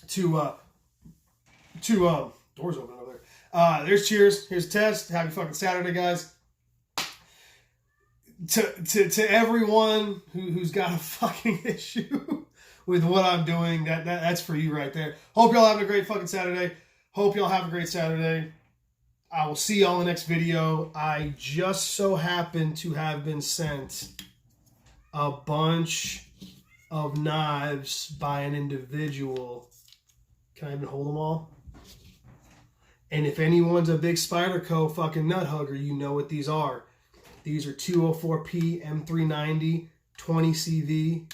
to doors open over there. There's cheers. Here's a test. Happy fucking Saturday, guys. To everyone who's got a fucking issue with what I'm doing, that's for you right there. Hope y'all having a great fucking Saturday. Hope y'all have a great Saturday. I will see y'all in the next video. I just so happen to have been sent a bunch of knives by an individual. Can I even hold them all? And if anyone's a big Spyderco fucking nut hugger, you know what these are. These are 204P, M390, 20 CV.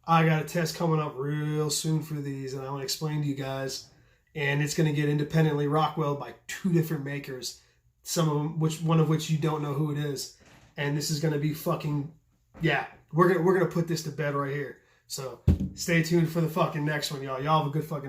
I got a test coming up real soon for these, and I want to explain to you guys. And it's going to get independently Rockwelled by two different makers, one of which you don't know who it is. And this is going to be fucking, yeah, we're gonna put this to bed right here. So stay tuned for the fucking next one, y'all. Y'all have a good fucking